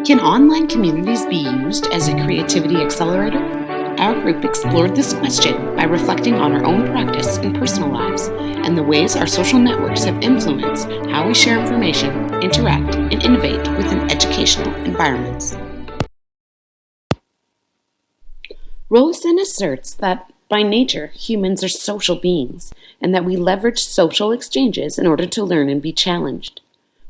Can online communities be used as a creativity accelerator? Our group explored this question by reflecting on our own practice and personal lives and the ways our social networks have influenced how we share information, interact, and innovate within educational environments. Rollison asserts that by nature, humans are social beings, and that we leverage social exchanges in order to learn and be challenged.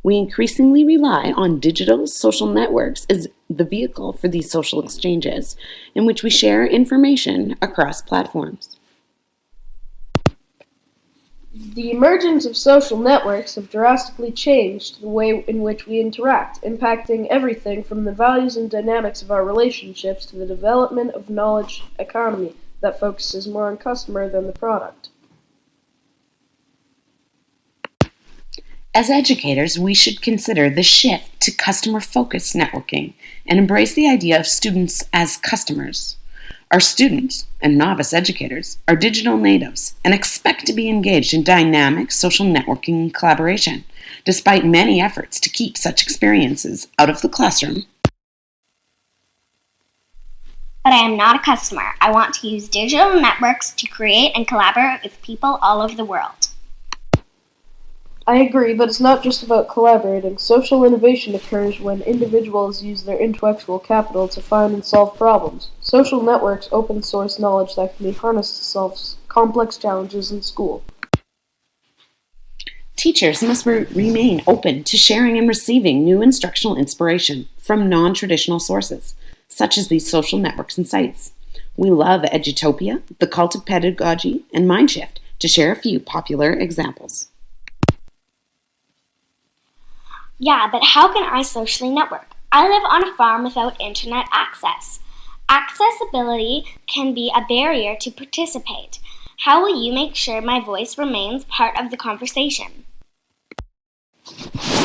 We increasingly rely on digital social networks as the vehicle for these social exchanges, in which we share information across platforms. The emergence of social networks have drastically changed the way in which we interact, impacting everything from the values and dynamics of our relationships to the development of knowledge economy that focuses more on customer than the product. As educators, we should consider the shift to customer-focused networking and embrace the idea of students as customers. Our students and novice educators are digital natives and expect to be engaged in dynamic social networking and collaboration, despite many efforts to keep such experiences out of the classroom. But I am not a customer. I want to use digital networks to create and collaborate with people all over the world. I agree, but it's not just about collaborating. Social innovation occurs when individuals use their intellectual capital to find and solve problems. Social networks open source knowledge that can be harnessed to solve complex challenges in school. Teachers must remain open to sharing and receiving new instructional inspiration from non-traditional sources, such as these social networks and sites. We love Edutopia, The Cult of Pedagogy, and Mindshift, to share a few popular examples. Yeah, but how can I socially network? I live on a farm without internet access. Accessibility can be a barrier to participate. How will you make sure my voice remains part of the conversation?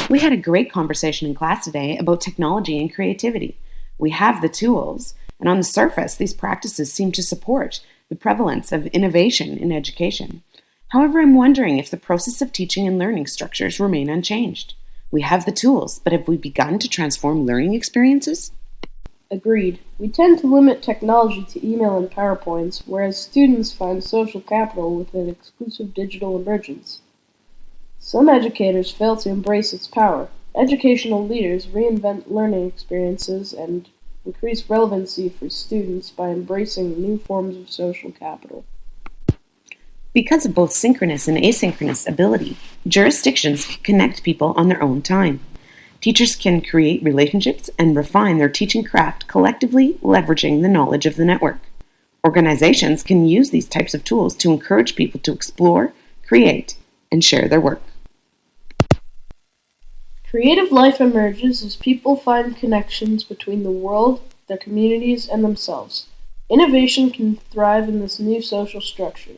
We had a great conversation in class today about technology and creativity. We have the tools, and on the surface, these practices seem to support the prevalence of innovation in education. However, I'm wondering if the process of teaching and learning structures remain unchanged. We have the tools, but have we begun to transform learning experiences? Agreed. We tend to limit technology to email and PowerPoints, whereas students find social capital within exclusive digital emergence. Some educators fail to embrace its power. Educational leaders reinvent learning experiences and increase relevancy for students by embracing new forms of social capital. Because of both synchronous and asynchronous ability, jurisdictions can connect people on their own time. Teachers can create relationships and refine their teaching craft collectively, leveraging the knowledge of the network. Organizations can use these types of tools to encourage people to explore, create, and share their work. Creative life emerges as people find connections between the world, their communities, and themselves. Innovation can thrive in this new social structure.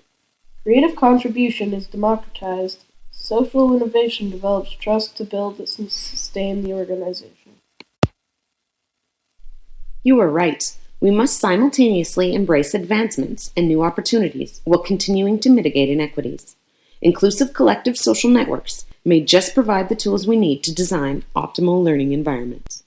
Creative contribution is democratized. Social innovation develops trust to build and sustain the organization. You are right. We must simultaneously embrace advancements and new opportunities while continuing to mitigate inequities. Inclusive collective social networks may just provide the tools we need to design optimal learning environments.